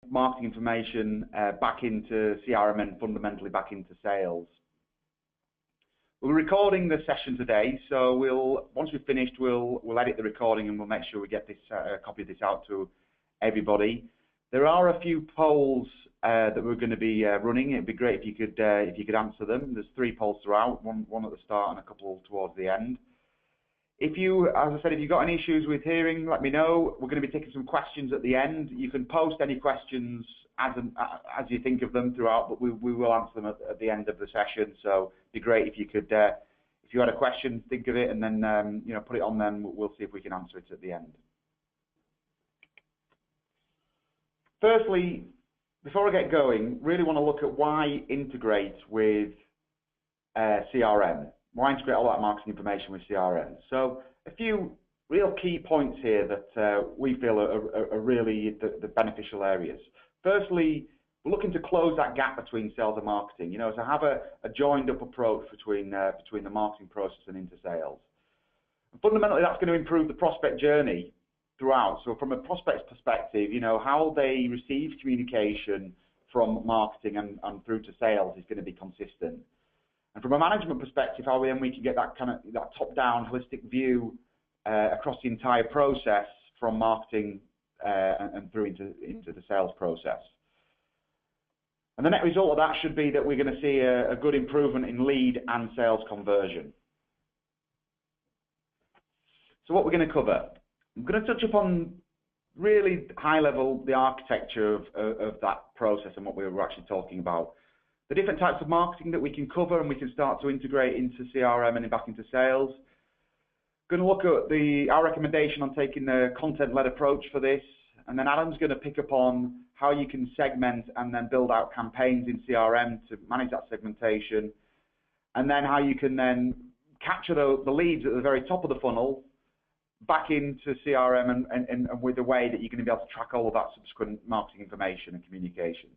marketing information back into CRM and fundamentally back into sales. We're recording the session today, so once we've finished, we'll edit the recording and we'll make sure we get this copy of this out to everybody. There are a few polls that we're going to be running. It'd be great if you could answer them. There's 3 polls throughout, one at the start and a couple towards the end. If you, as I said, if you've got any issues with hearing, let me know. We're going to be taking some questions at the end. You can post any questions as you think of them throughout, but we will answer them at the end of the session. So it'd be great if you could, if you had a question, think of it and then put it on. Then we'll see if we can answer it at the end. Firstly, before I get going, really want to look at why integrate with CRM. Why integrate all that marketing information with CRM? So a few real key points here that we feel are really the beneficial areas. Firstly, we're looking to close that gap between sales and marketing. To have a joined up approach between the marketing process and into sales. And fundamentally, that's going to improve the prospect journey throughout. So from a prospect's perspective, how they receive communication from marketing and through to sales is going to be consistent. And from a management perspective, how we can get that top-down holistic view across the entire process from marketing and through into the sales process. And the net result of that should be that we're going to see a good improvement in lead and sales conversion. So what we're going to cover, I'm going to touch upon really high level the architecture of that process and what we were actually talking about. The different types of marketing that we can cover and we can start to integrate into CRM and back into sales. Going to look at our recommendation on taking the content-led approach for this, and then Adam's going to pick up on how you can segment and then build out campaigns in CRM to manage that segmentation, and then how you can then capture the leads at the very top of the funnel back into CRM and with a way that you're going to be able to track all of that subsequent marketing information and communication.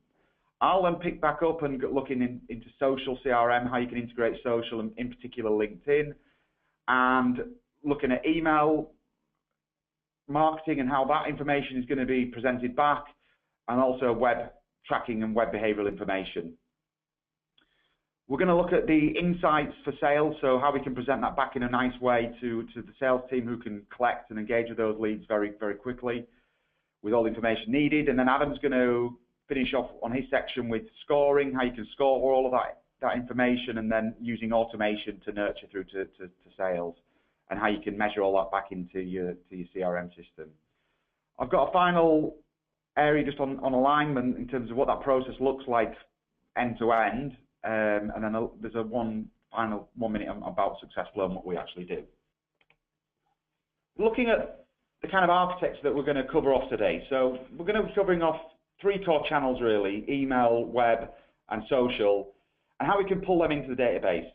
I'll then pick back up and looking into social CRM, how you can integrate social, and in particular LinkedIn, and looking at email marketing and how that information is going to be presented back, and also web tracking and web behavioral information. We're going to look at the insights for sales, so how we can present that back in a nice way to the sales team who can collect and engage with those leads very, very quickly with all the information needed. And then Adam's going to finish off on his section with scoring, how you can score all of that information, and then using automation to nurture through to sales, and how you can measure all that back into your CRM system. I've got a final area just on alignment in terms of what that process looks like end to end, and then there's a final 1 minute about SuccessFlow and what we actually do. Looking at the kind of architecture that we're going to cover off today. So we're going to be covering off 3 core channels really: email, web, and social, and how we can pull them into the database.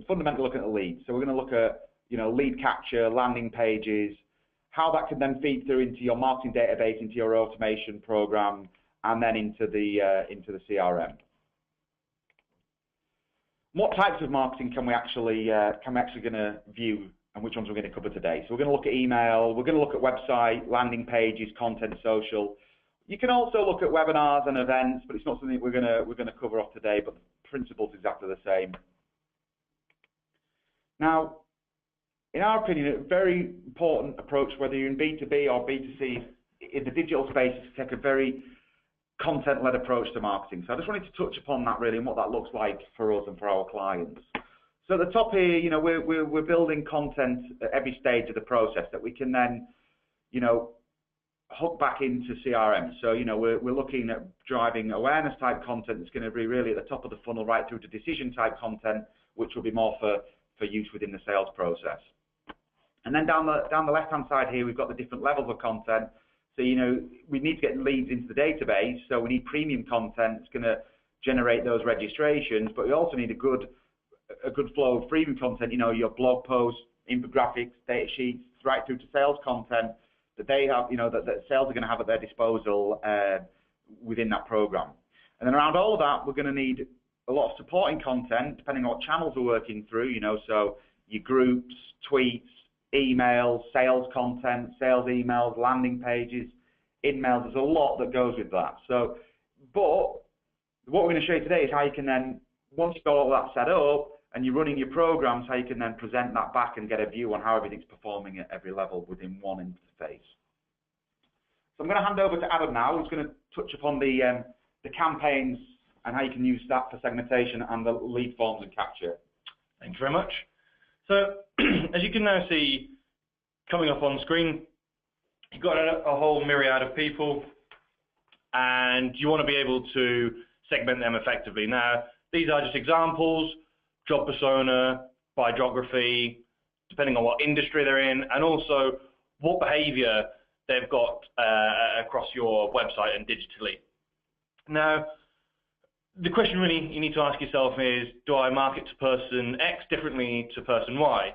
Fundamentally looking at the leads. So we're going to look at lead capture, landing pages, how that can then feed through into your marketing database, into your automation program, and then into the CRM. What types of marketing can we actually going to view, and which ones we're going to cover today? So we're going to look at email, we're going to look at website, landing pages, content, social. You can also look at webinars and events, but it's not something we're going to cover off today. But the principle's exactly the same. Now, in our opinion, a very important approach, whether you're in B2B or B2C, in the digital space, is to take a very content-led approach to marketing. So I just wanted to touch upon that really and what that looks like for us and for our clients. So at the top here, we're building content at every stage of the process that we can then, hook back into CRM. So, we're looking at driving awareness type content that's going to be really at the top of the funnel right through to decision type content, which will be more for use within the sales process. And then down the left-hand side here, we've got the different levels of content. So, we need to get leads into the database. So we need premium content that's going to generate those registrations, but we also need a good flow of freemium content, your blog posts, infographics, data sheets, right through to sales content that they have, that sales are going to have at their disposal within that program. And then around all of that, we're going to need a lot of supporting content, depending on what channels we're working through, so your groups, tweets, emails, sales content, sales emails, landing pages, in-mails. There's a lot that goes with that. So, but what we're going to show you today is how you can then, once you've got all that set up and you're running your programs, how you can then present that back and get a view on how everything's performing at every level within one interface. So I'm going to hand over to Adam now, who's going to touch upon the campaigns and how you can use that for segmentation and the lead forms and capture. Thank you very much. So, as you can now see coming up on screen, you've got a whole myriad of people, and you want to be able to segment them effectively. Now, these are just examples, job persona, by geography, depending on what industry they're in, and also what behavior they've got across your website and digitally. Now, the question really you need to ask yourself is, do I market to person X differently to person Y?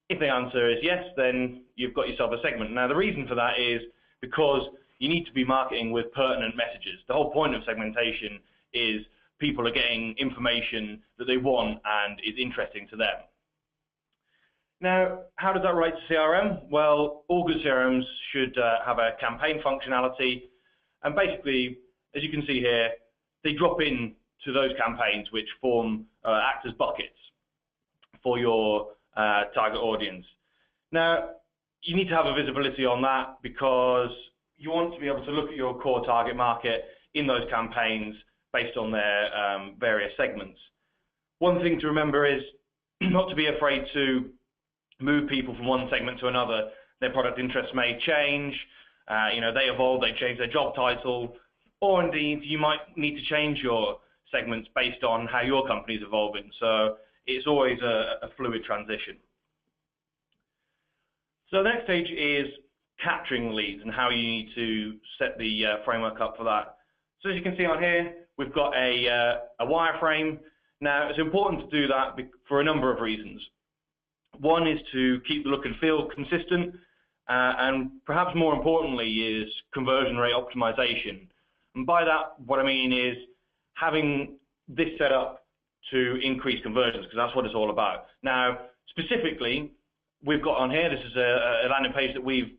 If the answer is yes, then you've got yourself a segment. Now, the reason for that is because you need to be marketing with pertinent messages. The whole point of segmentation is people are getting information that they want and is interesting to them. Now, how does that relate to CRM? Well, all good CRMs should have a campaign functionality, and basically, as you can see here, they drop in to those campaigns which form act as buckets for your target audience. Now, you need to have a visibility on that because you want to be able to look at your core target market in those campaigns based on their various segments. One thing to remember is not to be afraid to move people from one segment to another. Their product interests may change, they evolve, they change their job title, or indeed you might need to change your segments based on how your company is evolving. So it's always a fluid transition. So the next stage is capturing leads and how you need to set the framework up for that. So as you can see on here, we've got a wireframe. Now, it's important to do that for a number of reasons. One is to keep the look and feel consistent, and perhaps more importantly is conversion rate optimization. And by that, what I mean is having this set up to increase conversions, because that's what it's all about. Now, specifically, we've got on here, this is a landing page that we've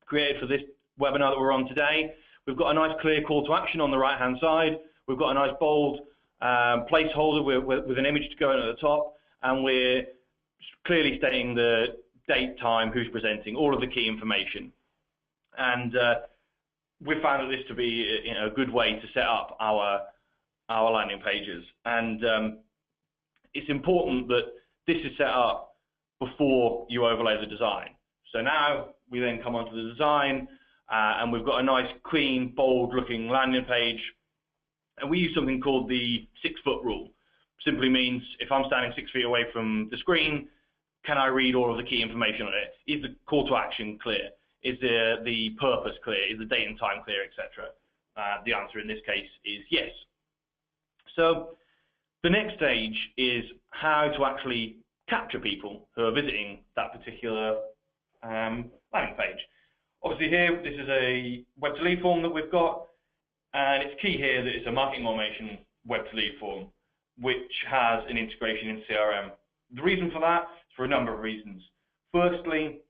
created for this webinar that we're on today. We've got a nice clear call to action on the right-hand side. We've got a nice bold placeholder with an image to go in at the top, and we're clearly stating the date, time, who's presenting, all of the key information. And we found this to be a good way to set up our landing pages. And it's important that this is set up before you overlay the design. So now we then come onto the design, and we've got a nice, clean, bold-looking landing page. And we use something called the 6-foot rule. Simply means if I'm standing 6 feet away from the screen, can I read all of the key information on it? Is the call to action clear? Is the purpose clear? Is the date and time clear, etc.? The answer in this case is yes. So the next stage is how to actually capture people who are visiting that particular landing page. Obviously here, this is a web to lead form that we've got, and it's key here that it's a marketing automation web to lead form, which has an integration in CRM. The reason for that is for a number of reasons. Firstly,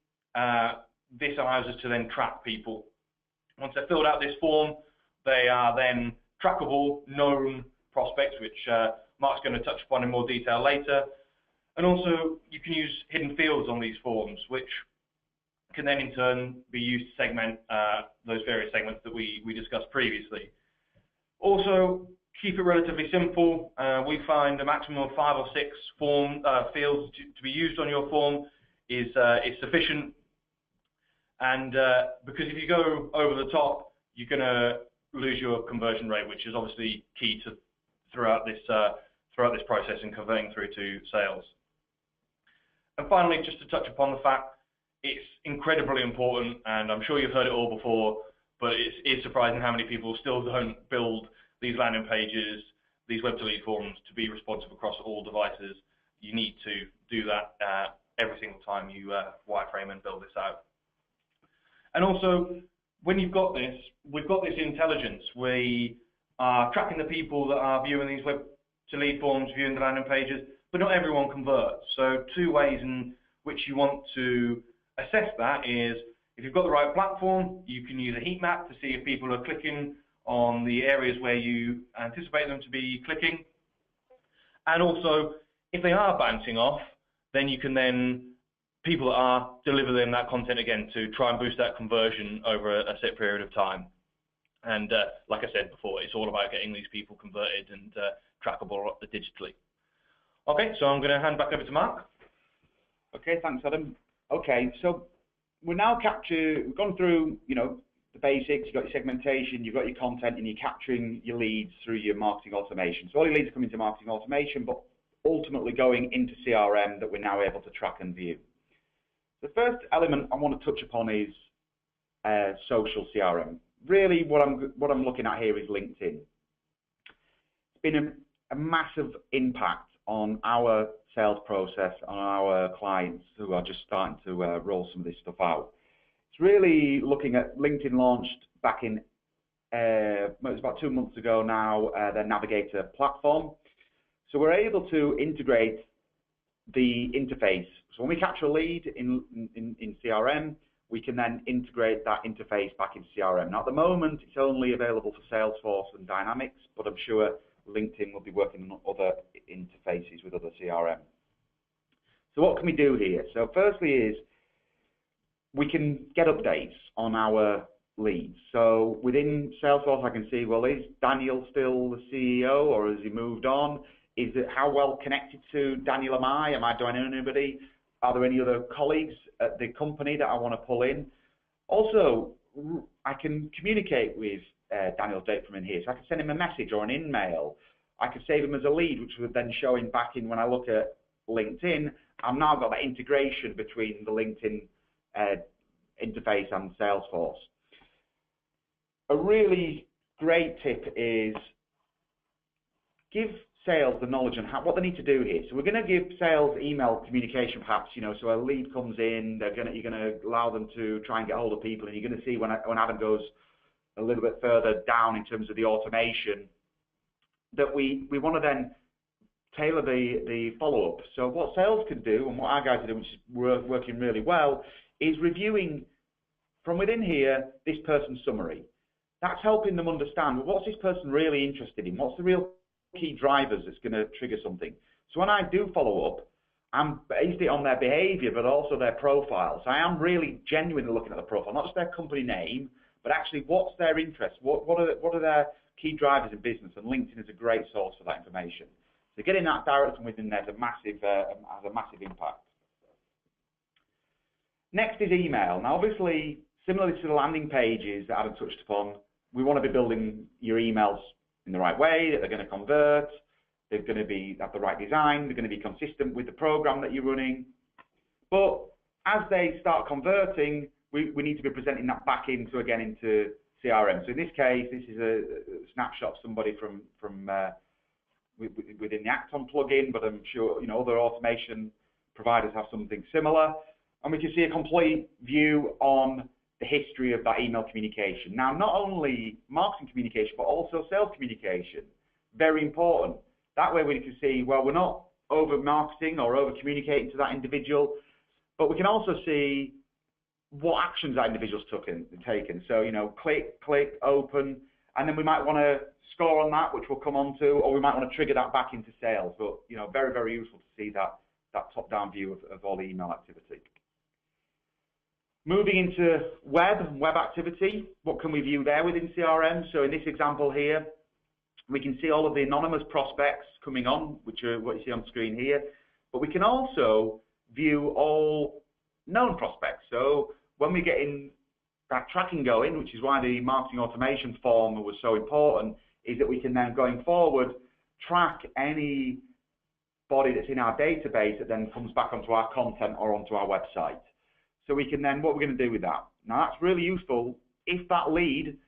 this allows us to then track people. Once they've filled out this form, they are then trackable, known prospects, which Mark's going to touch upon in more detail later. And also, you can use hidden fields on these forms, which can then in turn be used to segment those various segments that we discussed previously. Also, keep it relatively simple. We find a maximum of 5 or 6 form fields to be used on your form is sufficient. And because if you go over the top, you're going to lose your conversion rate, which is obviously key to throughout this process and converting through to sales. And finally, just to touch upon the fact, it's incredibly important, and I'm sure you've heard it all before, but it's surprising how many people still don't build these landing pages, these web to lead forms to be responsive across all devices. You need to do that every single time you wireframe and build this out. And also, when you've got this, we've got this intelligence. We are tracking the people that are viewing these web to lead forms, viewing the landing pages, but not everyone converts. So 2 ways in which you want to assess that is If you've got the right platform, you can use a heat map to see if people are clicking on the areas where you anticipate them to be clicking. And also, if they are bouncing off, then you can people that are, deliver them that content again to try and boost that conversion over a set period of time. And like I said before, it's all about getting these people converted and trackable digitally. Okay, so I'm going to hand back over to Mark. Okay, thanks, Adam. Okay, so we've gone through, the basics. You've got your segmentation, you've got your content, and you're capturing your leads through your marketing automation. So all your leads are coming to marketing automation, but ultimately going into CRM that we're now able to track and view. The first element I want to touch upon is social CRM. Really, what I'm looking at here is LinkedIn. It's been a massive impact on our sales process, on our clients who are just starting to roll some of this stuff out. It's really looking at LinkedIn launched back in, it was about 2 months ago now, their Navigator platform. So we're able to integrate the interface. So when we capture a lead in CRM, we can then integrate that interface back into CRM. Now at the moment, it's only available for Salesforce and Dynamics, but I'm sure LinkedIn will be working on other interfaces with other CRM. So what can we do here? So firstly is we can get updates on our leads. So within Salesforce, I can see, well, is Daniel still the CEO or has he moved on? Is it how well connected to Daniel am I? Am I doing anybody? Are there any other colleagues at the company that I want to pull in? Also, I can communicate with Daniel's data from in here. So I can send him a message or an email. I could save him as a lead, which would then show him back in when I look at LinkedIn. I've now got that integration between the LinkedIn interface and Salesforce. A really great tip is give sales the knowledge on what they need to do here. So we're going to give sales email communication, perhaps, so a lead comes in, you're going to allow them to try and get hold of people, and you're going to see when Adam goes a little bit further down in terms of the automation, that we want to then tailor the follow-up. So what sales can do, and what our guys are doing, which is working really well, is reviewing from within here this person's summary. That's helping them understand, well, what's this person really interested in? What's the real key drivers that's going to trigger something? So when I do follow up, I'm based it on their behavior, but also their profile. So I am really genuinely looking at the profile, not just their company name, but actually what's their interest, what are their key drivers in business, and LinkedIn is a great source for that information. So getting that direct from within there has a massive impact. Next is email. Now obviously, similarly to the landing pages that Adam touched upon, we want to be building your emails in the right way, that they're going to convert, they're going to have the right design, they're going to be consistent with the program that you're running. But as they start converting, we need to be presenting that back into CRM. So in this case, this is a snapshot of somebody from within the Acton plugin, but I'm sure other automation providers have something similar. And we can see a complete view on the history of that email communication. Now, not only marketing communication, but also sales communication. Very important. That way we can see, well, we're not over-marketing or over-communicating to that individual, but we can also see what actions that individual's taken. So, click, open, and then we might want to score on that, which we'll come on to, or we might want to trigger that back into sales. But, very, very useful to see that top-down view of all the email activity. Moving into web activity, what can we view there within CRM? So in this example here, we can see all of the anonymous prospects coming on, which are what you see on screen here. But we can also view all known prospects. So when we get in that tracking going, which is why the marketing automation form was so important, is that we can then, going forward, track any body that's in our database that then comes back onto our content or onto our website. So we can then, what we're going to do with that. Now that's really useful if that lead,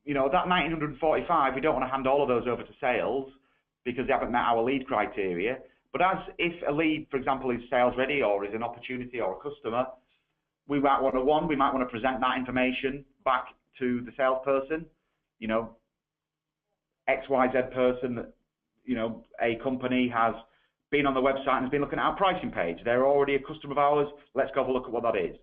that 1945, we don't want to hand all of those over to sales because they haven't met our lead criteria. But if a lead, for example, is sales ready or is an opportunity or a customer, we might want to present that information back to the salesperson. XYZ person, a company has been on the website and has been looking at our pricing page. They're already a customer of ours. Let's go have a look at what that is.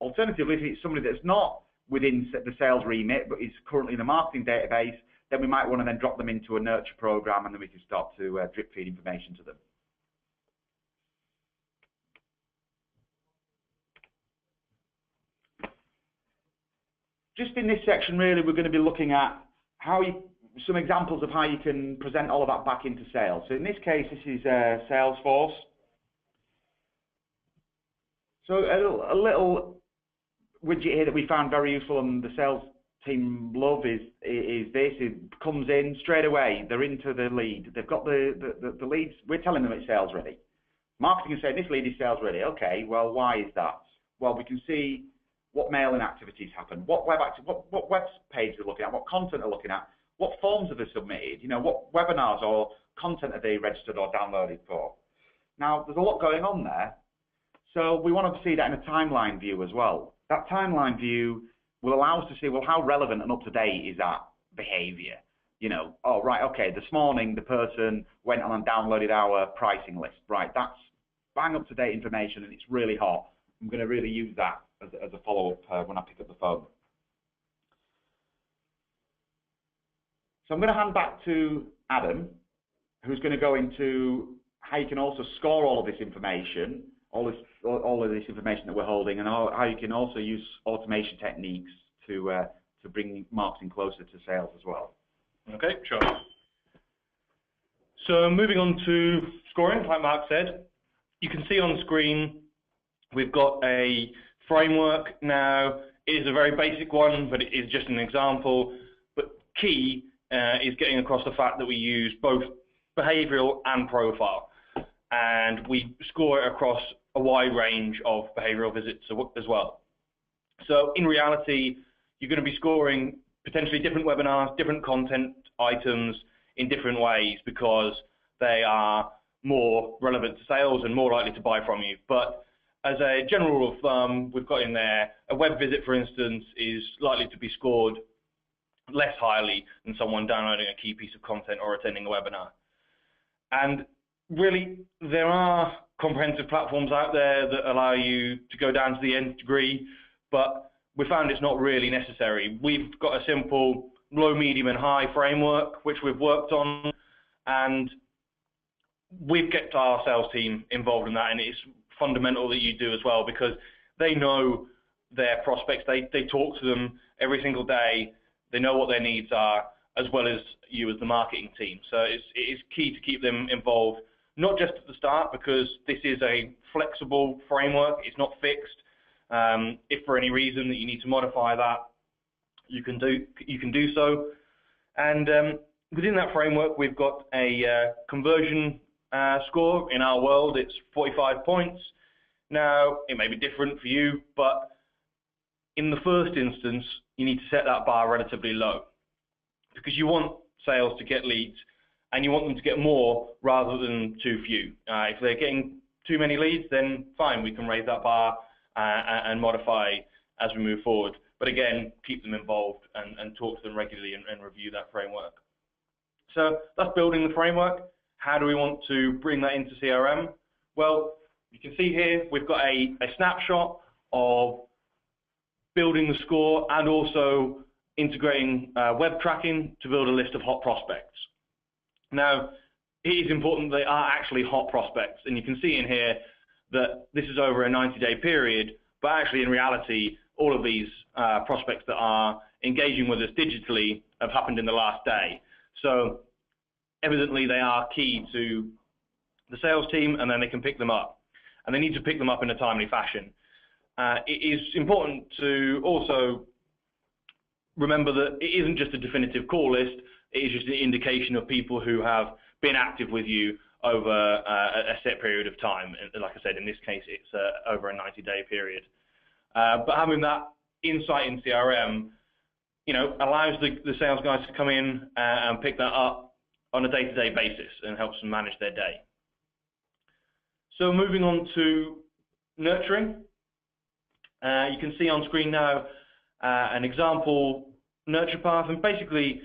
Alternatively, if it's somebody that's not within the sales remit, but is currently in the marketing database, then we might want to then drop them into a nurture program, and then we can start to drip feed information to them. Just in this section, really, we're going to be looking at some examples of how you can present all of that back into sales. So in this case, this is Salesforce. So a little widget here that we found very useful and the sales team love is this. It comes in straight away. They're into the lead. They've got the leads. We're telling them it's sales ready. Marketing is saying this lead is sales ready. Okay, well, why is that? Well, we can see what mailing activities happen, what web page they're looking at, what content they're looking at, what forms have they submitted, what webinars or content have they registered or downloaded for. Now, there's a lot going on there, so we want to see that in a timeline view as well. That timeline view will allow us to see, well, how relevant and up to date is that behavior? Oh, right, okay, this morning the person went on and downloaded our pricing list. Right, that's bang up to date information and it's really hot. I'm going to really use that as a follow-up when I pick up the phone. So I'm going to hand back to Adam, who's going to go into how you can also score all of this information, all of this information that we're holding, and how you can also use automation techniques to bring marketing closer to sales as well. Okay, sure. So moving on to scoring, like Mark said, you can see on the screen we've got a framework. Now, it is a very basic one, but it is just an example. But key is getting across the fact that we use both behavioral and profile. And we score it across a wide range of behavioral visits as well. So in reality, you're going to be scoring potentially different webinars, different content items in different ways because they are more relevant to sales and more likely to buy from you. But as a general rule of thumb, we've got in there a web visit, for instance, is likely to be scored less highly than someone downloading a key piece of content or attending a webinar. And really, there are comprehensive platforms out there that allow you to go down to the nth degree, but we found it's not really necessary. We've got a simple low, medium, and high framework, which we've worked on, and we've kept our sales team involved in that, and it's fundamental that you do as well because they know their prospects. They talk to them every single day. They know what their needs are, as well as you as the marketing team. So it is key to keep them involved, not just at the start, because this is a flexible framework. It's not fixed. If for any reason that you need to modify that, you can do so. And within that framework, we've got a conversion score. In our world, it's 45 points. Now, it may be different for you, but in the first instance, you need to set that bar relatively low because you want sales to get leads and you want them to get more rather than too few. If they're getting too many leads, then fine, we can raise that bar and modify as we move forward. But again, keep them involved and talk to them regularly and review that framework. So that's building the framework. How do we want to bring that into CRM? Well, you can see here we've got a snapshot of building the score and also integrating web tracking to build a list of hot prospects. Now, it is important they are actually hot prospects, and you can see in here that this is over a 90-day period, but actually in reality, all of these prospects that are engaging with us digitally have happened in the last day. So evidently they are key to the sales team, and then they can pick them up. And they need to pick them up in a timely fashion. It is important to also remember that it isn't just a definitive call list, it is just an indication of people who have been active with you over a set period of time. And like I said, in this case, it's over a 90-day period. But having that insight in CRM, allows the sales guys to come in and pick that up on a day-to-day basis and helps them manage their day. So moving on to nurturing. You can see on screen now an example nurture path, and basically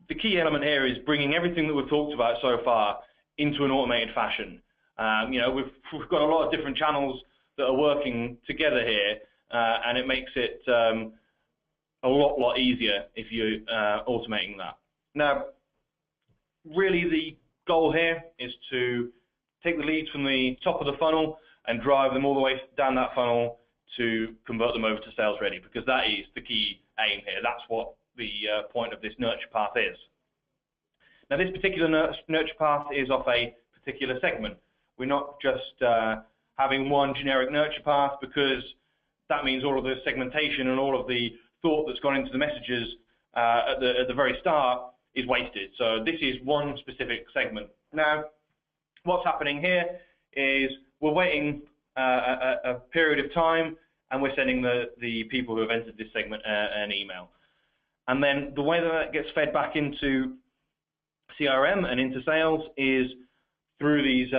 the key element here is bringing everything that we've talked about so far into an automated fashion. We've got a lot of different channels that are working together here, and it makes it a lot easier if you're automating that. Now, really the goal here is to take the leads from the top of the funnel and drive them all the way down that funnel to convert them over to sales ready, because that is the key aim here. That's what the point of this nurture path is. Now, this particular nurture path is off a particular segment. We're not just having one generic nurture path, because that means all of the segmentation and all of the thought that's gone into the messages at the very start is wasted. So this is one specific segment. Now, what's happening here is we're waiting a period of time, and we're sending the people who have entered this segment an email. And then the way that gets fed back into CRM and into sales is through these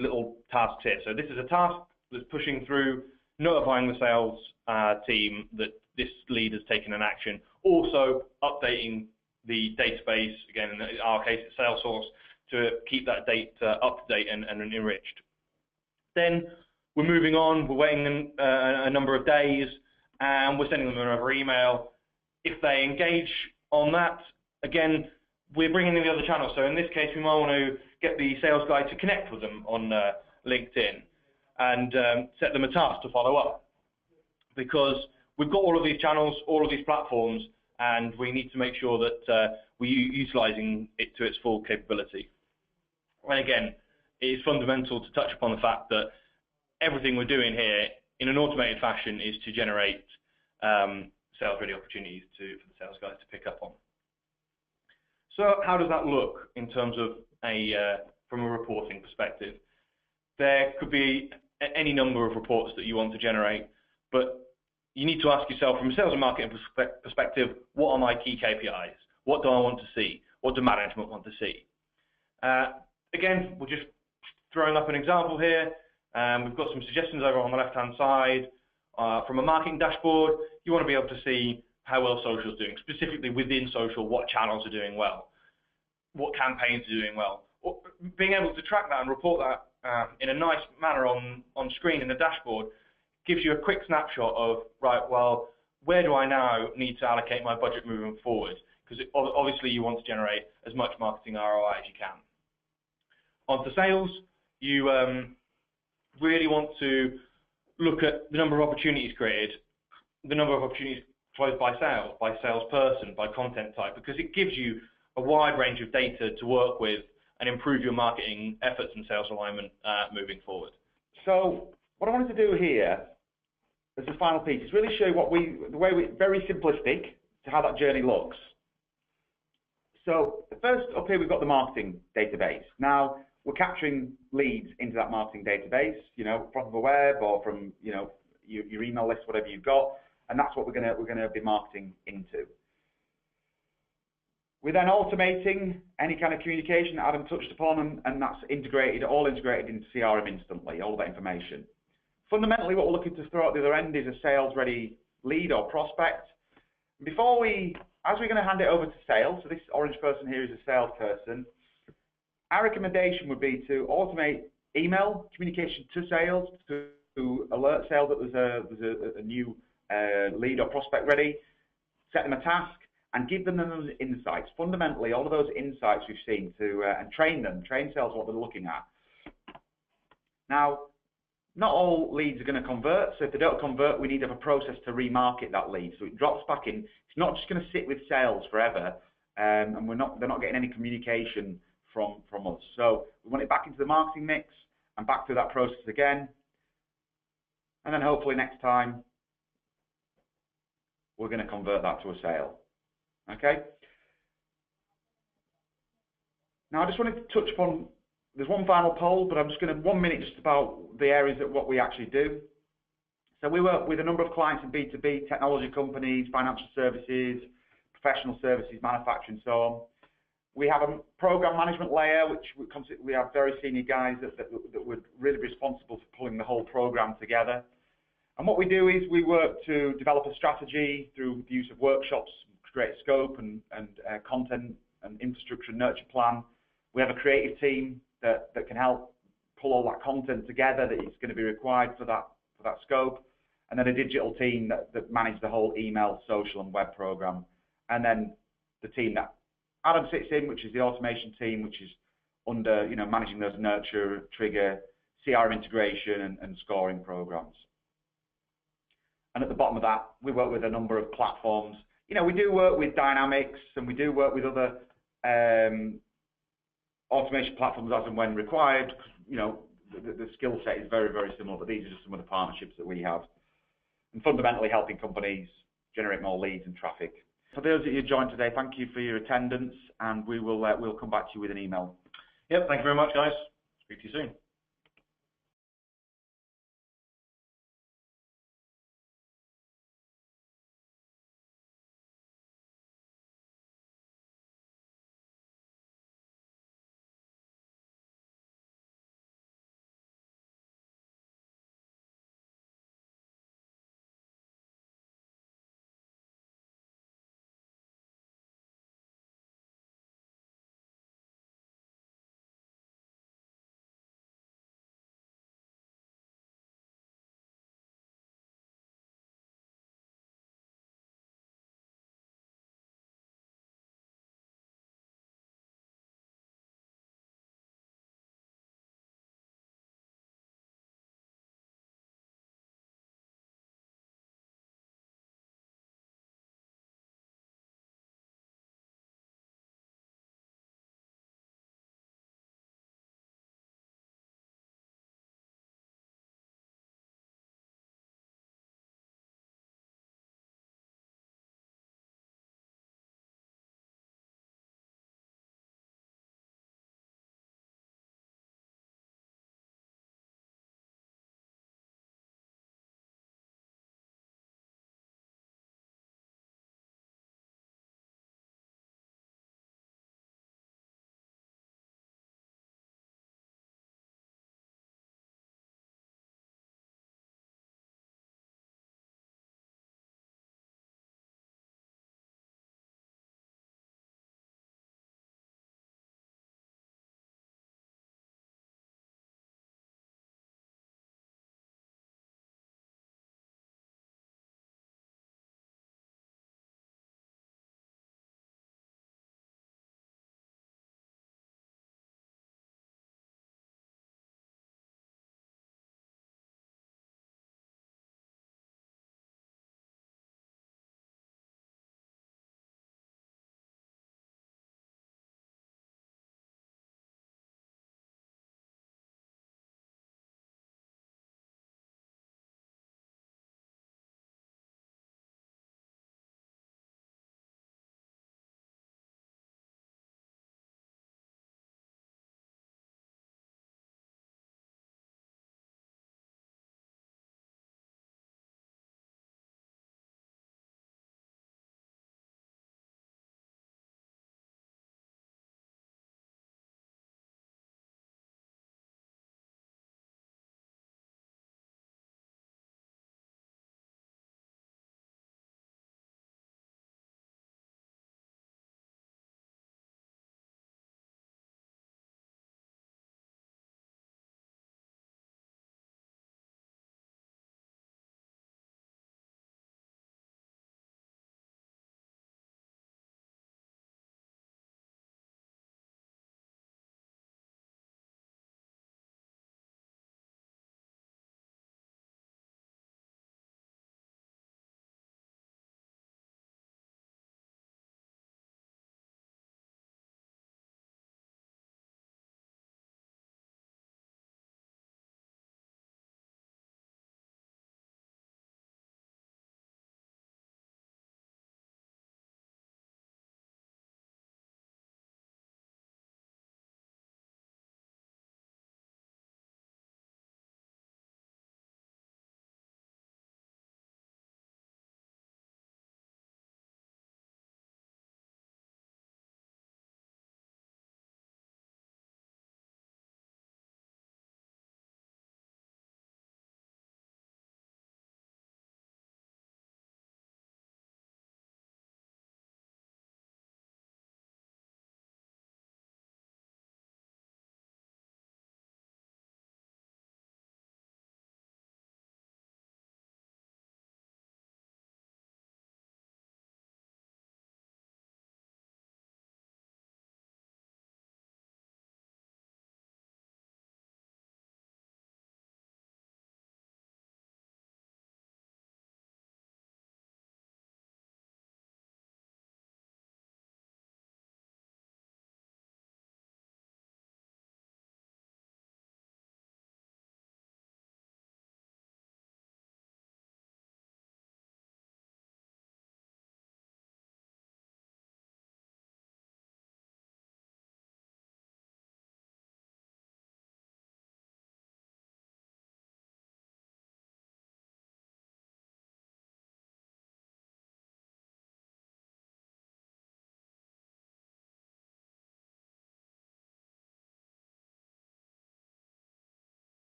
little tasks here. So this is a task that's pushing through, notifying the sales team that this lead has taken an action, also updating the database, again in our case it's Salesforce, to keep that data up to date and enriched. Then we're moving on, we're waiting a number of days, and we're sending them another email. If they engage on that, again, we're bringing in the other channels. So in this case, we might want to get the sales guy to connect with them on LinkedIn and set them a task to follow up, because we've got all of these channels, all of these platforms, and we need to make sure that we're utilizing it to its full capability. And again, it is fundamental to touch upon the fact that everything we're doing here in an automated fashion is to generate sales-ready opportunities for the sales guys to pick up on. So how does that look in terms of from a reporting perspective? There could be any number of reports that you want to generate, but you need to ask yourself from a sales and marketing perspective, what are my key KPIs? What do I want to see? What do management want to see? Again, we're just throwing up an example here. We've got some suggestions over on the left-hand side. From a marketing dashboard, you want to be able to see how well social is doing, specifically within social, what channels are doing well, what campaigns are doing well. Being able to track that and report that in a nice manner on screen in the dashboard gives you a quick snapshot of, right, well, where do I now need to allocate my budget moving forward? Because obviously you want to generate as much marketing ROI as you can. On to sales, you really want to look at the number of opportunities created, the number of opportunities closed by salesperson, by content type, because it gives you a wide range of data to work with and improve your marketing efforts and sales alignment moving forward. So what I wanted to do here as the final piece is really show you very simplistic to how that journey looks. So first up here we've got the marketing database. Now we're capturing leads into that marketing database, from the web or from your email list, whatever you've got, and that's what we're gonna be marketing into. We're then automating any kind of communication that Adam touched upon, and that's all integrated into CRM instantly, all that information. Fundamentally, what we're looking to throw at the other end is a sales-ready lead or prospect. As we're going to hand it over to sales, so this orange person here is a salesperson, our recommendation would be to automate email communication to sales, to alert sales that there's a new lead or prospect ready, set them a task, and give them those insights. Fundamentally, all of those insights we've seen and train sales what they're looking at. Now, not all leads are going to convert, so if they don't convert, we need to have a process to remarket that lead. So it drops back in. It's not just going to sit with sales forever, and they're not getting any communication from us. So we want it back into the marketing mix and back through that process again. And then hopefully next time, we're going to convert that to a sale. Okay? Now I just wanted to touch upon, there's one final poll, but I'm just going to 1 minute just about the areas of what we actually do. So we work with a number of clients in B2B, technology companies, financial services, professional services, manufacturing, so on. We have a program management layer, which we have very senior guys that would really be responsible for pulling the whole program together. And what we do is we work to develop a strategy through the use of workshops, create scope and content and infrastructure and nurture plan. We have a creative team that can help pull all that content together that is going to be required for that scope. and then a digital team that manage the whole email, social, and web program, and then the team that Adam sits in, which is the automation team, which is under, managing those nurture, trigger, CRM integration, and scoring programs. And at the bottom of that, we work with a number of platforms. We do work with Dynamics, and we do work with other automation platforms as and when required. The skill set is very, very similar, but these are just some of the partnerships that we have. And fundamentally helping companies generate more leads and traffic. For those that you joined today, thank you for your attendance, and we'll come back to you with an email. Yep, thank you very much, guys. Speak to you soon.